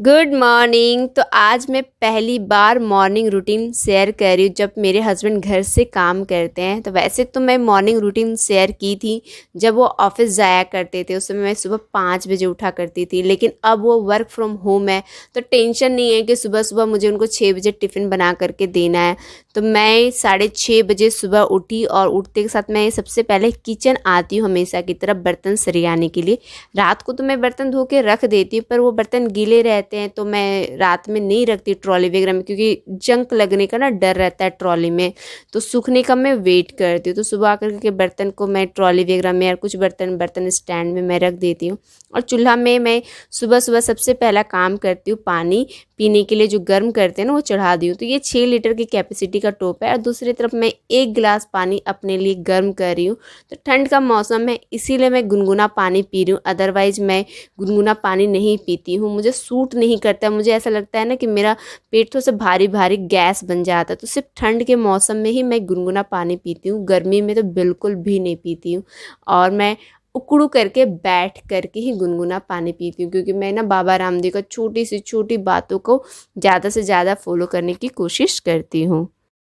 Good morning. तो आज मैं पहली बार मॉर्निंग रूटीन शेयर कर रही हूँ जब मेरे हस्बैंड घर से काम करते हैं। तो वैसे तो मैं मॉर्निंग रूटीन शेयर की थी जब वो ऑफिस जाया करते थे, उस समय मैं सुबह 5 बजे उठा करती थी। लेकिन अब वो वर्क फ्रॉम होम है तो टेंशन नहीं है कि सुबह सुबह मुझे उनको 6 बजे टिफ़िन बना करके देना है। तो मैं 6:30 बजे सुबह उठी और उठते के साथ मैं सबसे पहले किचन आती हूँ हमेशा की तरफ बर्तन सरियाने के लिए। रात को तो मैं बर्तन धो के रख देती हूँ पर वो बर्तन गीले रहते हैं तो मैं रात में नहीं रखती ट्रॉली वगैरह में, क्योंकि जंक लगने का ना डर रहता है ट्रॉली में। तो सूखने का मैं वेट करती हूँ। तो सुबह आकर के बर्तन को मैं ट्रॉली वगैरह में और कुछ बर्तन बर्तन स्टैंड में मैं रख देती हूँ। और चूल्हा में मैं सुबह सुबह सबसे पहला काम करती हूँ, पानी पीने के लिए जो गर्म करते हैं ना वो चढ़ा दी हूँ। तो ये 6 लीटर की कैपेसिटी का टोप है और दूसरी तरफ मैं 1 गिलास पानी अपने लिए गर्म कर रही हूँ। तो ठंड का मौसम है इसीलिए मैं गुनगुना पानी पी रही हूँ, अदरवाइज़ मैं गुनगुना पानी नहीं पीती हूँ, मुझे सूट नहीं करता है। मुझे ऐसा लगता है ना कि मेरा पेट थोड़ा सा भारी भारी गैस बन जाता है। तो सिर्फ ठंड के मौसम में ही मैं गुनगुना पानी पीती हूँ, गर्मी में तो बिल्कुल भी नहीं पीती हूँ। और मैं उकड़ू करके बैठ करके ही गुनगुना पानी पीती हूँ, क्योंकि मैं ना बाबा रामदेव का छोटी सी छोटी बातों को ज़्यादा से ज़्यादा फॉलो करने की कोशिश करती हूँ।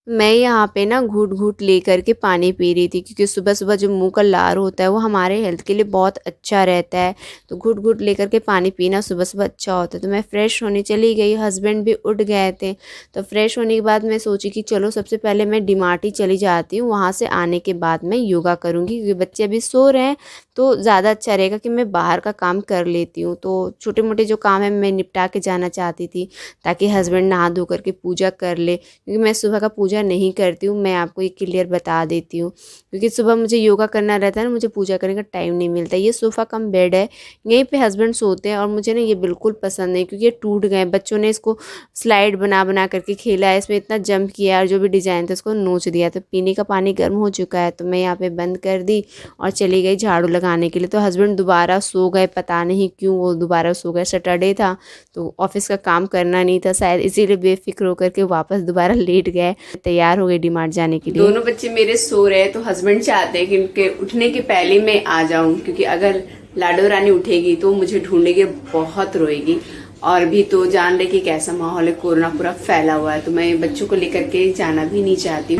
मैं यहाँ पे ना घूट घूट ले करके पानी पी रही थी, क्योंकि सुबह सुबह जो मुंह का लार होता है वो हमारे हेल्थ के लिए बहुत अच्छा रहता है। तो घूट घूट ले करके पानी पीना सुबह सुबह अच्छा होता है। तो मैं फ़्रेश होने चली गई, हस्बैंड भी उठ गए थे। तो फ्रेश होने के बाद मैं सोची कि चलो सबसे पहले मैं डीमार्ट ही चली जाती हूँ, वहाँ से आने के बाद मैं योगा करूँगी, क्योंकि बच्चे अभी सो रहे हैं। तो ज़्यादा अच्छा रहेगा कि मैं बाहर का काम कर लेती हूँ। तो छोटे मोटे जो काम है मैं निपटा के जाना चाहती थी, ताकि हस्बैंड नहा धो करके पूजा कर ले, क्योंकि मैं सुबह का पूजा नहीं करती हूँ। मैं आपको ये क्लियर बता देती हूँ, क्योंकि सुबह मुझे योगा करना रहता है ना, मुझे पूजा करने का टाइम नहीं मिलता। ये सोफ़ा कम बेड है, यहीं पे हस्बैंड सोते हैं और मुझे ना ये बिल्कुल पसंद नहीं, क्योंकि ये टूट गए। बच्चों ने इसको स्लाइड बना बना करके खेला है, इसमें इतना जंप किया है और जो भी डिज़ाइन था उसको नोच दिया। तो पीने का पानी गर्म हो चुका है तो मैं यहाँ पे बंद कर दी और चली गई झाड़ू लगाने के लिए। तो हस्बैंड दोबारा सो गए, पता नहीं क्यों वो दोबारा सो गए। सैटरडे था तो ऑफिस का काम करना नहीं था शायद, इसीलिए बेफिक्र होकर के वापस दोबारा लेट गए। तैयार हो गए डीमार्ट जाने के लिए। दोनों बच्चे मेरे सो रहे हैं तो हस्बैंड चाहते हैं कि उनके उठने के पहले मैं आ जाऊं, क्योंकि अगर लाडो रानी उठेगी तो मुझे ढूंढेगी, बहुत रोएगी। और भी तो जान रहे कि कैसा माहौल है, कोरोना पूरा फैला हुआ है, तो मैं बच्चों को लेकर के जाना भी नहीं चाहती।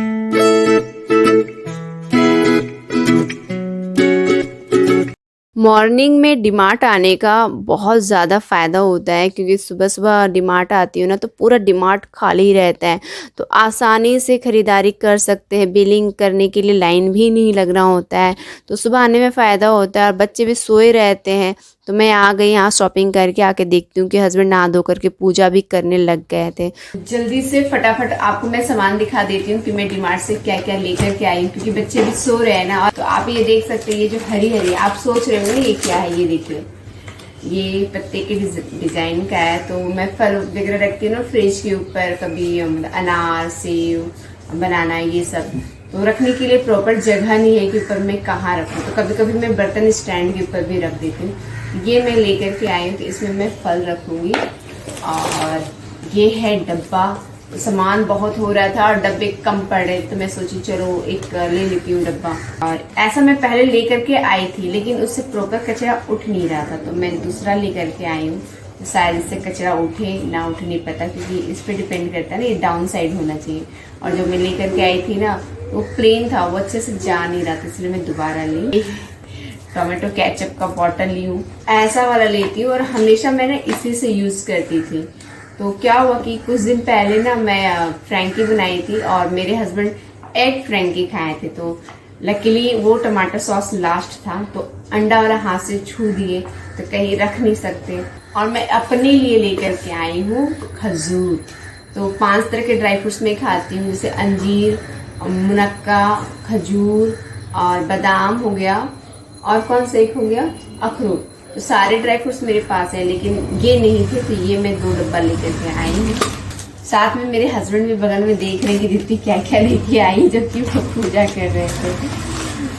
मॉर्निंग में डीमार्ट आने का बहुत ज़्यादा फ़ायदा होता है, क्योंकि सुबह सुबह डीमार्ट आती हूँ ना तो पूरा डीमार्ट खाली रहता है। तो आसानी से ख़रीदारी कर सकते हैं, बिलिंग करने के लिए लाइन भी नहीं लगना होता है। तो सुबह आने में फ़ायदा होता है और बच्चे भी सोए रहते हैं। तो मैं आ गई यहाँ शॉपिंग करके, आके देखती हूँ कि हस्बैंड नहा धो करके पूजा भी करने लग गए थे। जल्दी से फटाफट आपको मैं सामान दिखा देती हूँ कि मैं डीमार्ट से क्या क्या लेकर के आई हूँ, क्योंकि बच्चे भी सो रहे हैं ना। तो आप ये देख सकते हैं, ये जो हरी हरी आप सोच रहे होंगे ये क्या है, ये देखिए ये पत्ते के डिजाइन का है। तो मैं फल वगैरह रखती हूँ ना फ्रिज के ऊपर, कभी अनार, सेब, बनाना, ये सब। तो रखने के लिए प्रॉपर जगह नहीं है कि ऊपर मैं कहाँ रखूँ, तो कभी कभी मैं बर्तन स्टैंड के ऊपर भी रख देती हूँ। ये मैं लेकर के आई हूँ, तो इसमें मैं फल रखूँगी। और ये है डब्बा, सामान बहुत हो रहा था और डब्बे कम पड़ रहे, तो मैं सोची चलो एक ले लेती हूँ डब्बा। और ऐसा मैं पहले लेकर के आई थी, लेकिन उससे प्रॉपर कचरा उठ नहीं रहा था, तो मैं दूसरा लेकर के आई हूँ। तो शायद इससे कचरा उठे ना उठे नहीं पता, क्योंकि इस पर डिपेंड करता है ना, ये डाउन साइड होना चाहिए। और जो मैं लेकर के आई थी ना वो प्लेन था, वो अच्छे से जा नहीं रहा था, इसलिए मैं दोबारा ली। टोमेटो केचप का बॉटल ली हूँ, ऐसा वाला लेती हूँ और हमेशा मैंने इसी से यूज़ करती थी। तो क्या हुआ कि कुछ दिन पहले ना मैं फ्रैंकी बनाई थी और मेरे हस्बैंड एग फ्रैंकी खाए थे। तो लकीली वो टमाटर सॉस लास्ट था, तो अंडा वाला हाथ से छू दिए, तो कहीं रख नहीं सकते। और मैं अपने लिए लेकर के आई हूँ खजूर। तो 5 तरह के ड्राई फ्रूट्स में खाती हूँ, जैसे अंजीर, मुनक्का, खजूर और बादाम हो गया, और कौन सा एक हो गया, अखरोट। तो सारे ड्राई फ्रूट्स मेरे पास है, लेकिन ये नहीं थे, तो ये मैं 2 डब्बा लेकर के आई हूँ। साथ में मेरे हस्बैंड भी बगल में देख रहे कि दीदी क्या क्या लेके आई, जबकि वो पूजा कर रहे थे।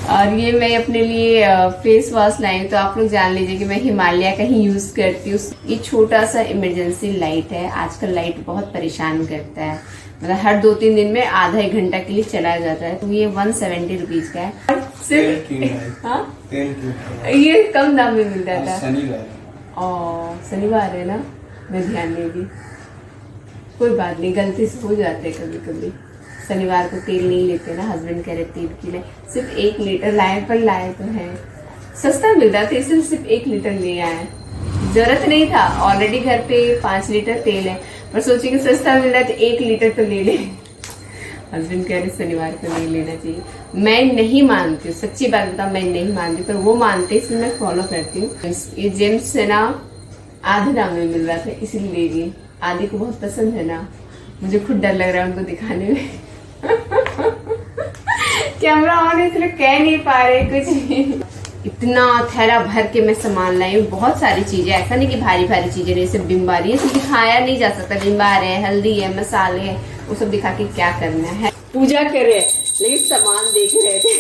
और ये मैं अपने लिए फेस वॉश लाई हूँ। तो आप लोग जान लीजिए कि मैं हिमालय का ही यूज करती हूँ। ये छोटा सा इमरजेंसी लाइट है, आजकल लाइट बहुत परेशान करता है, मतलब हर 2-3 दिन में आधा 1 घंटा के लिए चला जाता है। तो ये 170 रुपीज का है, और सिर्फ हाँ ये कम दाम में मिलता था। शनिवार शनिवार है ना, मैं ध्यान नहीं दी। कोई बात नहीं, गलती से हो जाते कभी कभी। शनिवार को तेल नहीं लेते ना, हस्बैंड कह रहे तेल की ले, सिर्फ 1 लीटर लाए, पर लाए तो है, सस्ता मिल रहा था इसलिए सिर्फ 1 लीटर ले आए। जरूरत नहीं था, ऑलरेडी घर पे 5 लीटर तेल है, पर सोचे कि सस्ता मिल रहा है तो 1 लीटर तो ले ले। हस्बैंड कह रहे शनिवार को नहीं लेना चाहिए। मैं नहीं मानती हूँ, सच्ची बात बताऊँ, मैं नहीं मानती, पर वो मानते इसलिए मैं फॉलो करती हूँ। ये जेम्स है ना, आधे दाम में मिल रहा था इसलिए ले गई। आदि को बहुत पसंद है ना, मुझे खुद डर लग रहा है उनको दिखाने में। कैमरा ऑन है इसलिए कह नहीं पा रहे कुछ। इतना थैला भर के मैं सामान लाई हूँ, बहुत सारी चीजें, ऐसा नहीं कि भारी भारी चीजें नहीं, सब बिम्बारी है, सब दिखाया नहीं जा सकता। बिम्बार है, हल्दी है, मसाले है, वो सब दिखा के क्या करना है। पूजा कर रहे लेकिन सामान देख रहे थे।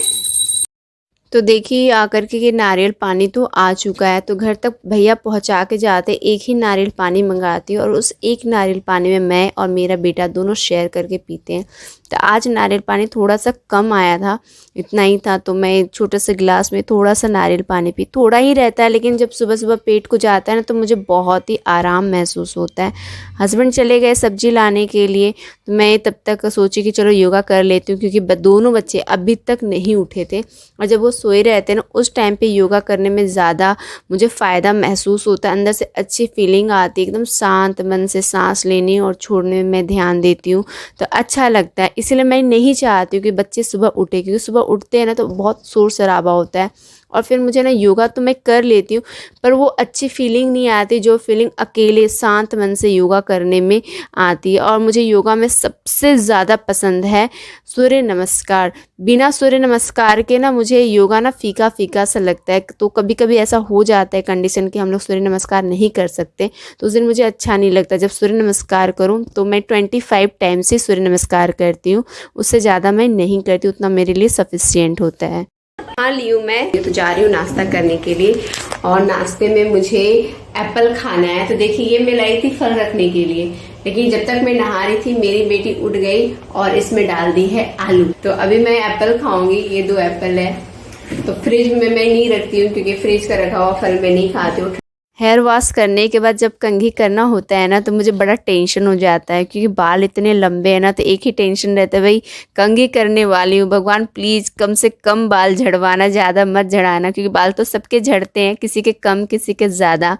तो देखिए आकर के ये नारियल पानी तो आ चुका है। तो घर तक भैया पहुंचा के जाते एक ही नारियल पानी मंगाती हूँ और उस एक नारियल पानी में मैं और मेरा बेटा दोनों शेयर करके पीते हैं। तो आज नारियल पानी थोड़ा सा कम आया था, इतना ही था, तो मैं छोटे से गिलास में थोड़ा सा नारियल पानी पी। थोड़ा ही रहता है लेकिन जब सुबह सुबह पेट को जाता है ना तो मुझे बहुत ही आराम महसूस होता है। हस्बैंड चले गए सब्जी लाने के लिए, तो मैं तब तक सोची कि चलो योगा कर लेती हूँ, क्योंकि दोनों बच्चे अभी तक नहीं उठे थे और जब वो सोए रहते हैं ना उस टाइम पे योगा करने में ज़्यादा मुझे फ़ायदा महसूस होता है। अंदर से अच्छी फीलिंग आती है, एकदम शांत मन से सांस लेने और छोड़ने में मैं ध्यान देती हूँ तो अच्छा लगता है। इसलिए मैं नहीं चाहती हूँ कि बच्चे सुबह उठे, क्योंकि सुबह उठते हैं ना तो बहुत शोर शराबा होता है और फिर मुझे ना योगा तो मैं कर लेती हूँ पर वो अच्छी फीलिंग नहीं आती जो फीलिंग अकेले शांत मन से योगा करने में आती है। और मुझे योगा में सबसे ज़्यादा पसंद है सूर्य नमस्कार। बिना सूर्य नमस्कार के ना मुझे योगा ना फीका फीका सा लगता है। तो कभी कभी ऐसा हो जाता है कंडीशन कि हम लोग सूर्य नमस्कार नहीं कर सकते, तो उस दिन मुझे अच्छा नहीं लगता। जब सूर्य नमस्कार करूँ तो मैं 25 टाइम से सूर्य नमस्कार करती हूँ, उससे ज़्यादा मैं नहीं करती, उतना मेरे लिए सफिशिएंट होता है। हाँ ली हूँ मैं, तो जा रही हूँ नाश्ता करने के लिए और नाश्ते में मुझे एप्पल खाना है। तो देखिए ये मैं लाई थी फल रखने के लिए, लेकिन जब तक मैं नहा रही थी मेरी बेटी उठ गई और इसमें डाल दी है आलू। तो अभी मैं एप्पल खाऊंगी, ये 2 एप्पल है। तो फ्रिज में मैं नहीं रखती हूँ क्योंकि फ्रिज का रखा हुआ फल मैं नहीं खाती हूँ। हेयर वॉश करने के बाद जब कंघी करना होता है ना तो मुझे बड़ा टेंशन हो जाता है, क्योंकि बाल इतने लंबे हैं ना, तो एक ही टेंशन रहता है भाई कंघी करने वाली हूँ, भगवान प्लीज़ कम से कम बाल झड़वाना, ज़्यादा मत झड़ाना, क्योंकि बाल तो सबके झड़ते हैं, किसी के कम किसी के ज़्यादा।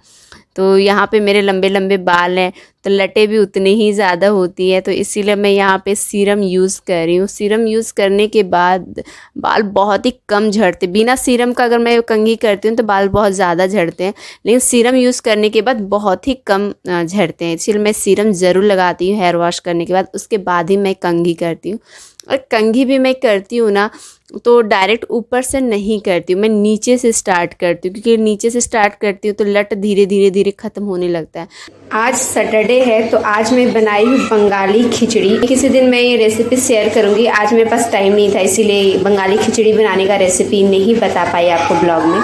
तो यहाँ पे मेरे लंबे लंबे बाल हैं तो लटे भी उतनी ही ज़्यादा होती है, तो इसीलिए मैं यहाँ पे सीरम यूज़ कर रही हूँ। सीरम यूज़ करने के बाद बाल बहुत ही कम झड़ते। बिना सीरम का अगर मैं कंघी करती हूँ तो बाल बहुत ज़्यादा झड़ते हैं, लेकिन सीरम यूज़ करने के बाद बहुत ही कम झड़ते हैं। इसलिए मैं सीरम ज़रूर लगाती हूँ हेयर वॉश करने के बाद, उसके बाद ही मैं कंघी करती हूँ। और कंघी भी मैं करती हूँ ना तो डायरेक्ट ऊपर से नहीं करती हूँ, मैं नीचे से स्टार्ट करती हूँ, क्योंकि नीचे से स्टार्ट करती हूँ तो लट धीरे धीरे धीरे ख़त्म होने लगता है। आज सैटरडे है तो आज मैं बनाई हूँ बंगाली खिचड़ी। किसी दिन मैं ये रेसिपी शेयर करूँगी, आज मेरे पास टाइम नहीं था इसीलिए बंगाली खिचड़ी बनाने का रेसिपी नहीं बता पाई आपको ब्लॉग में।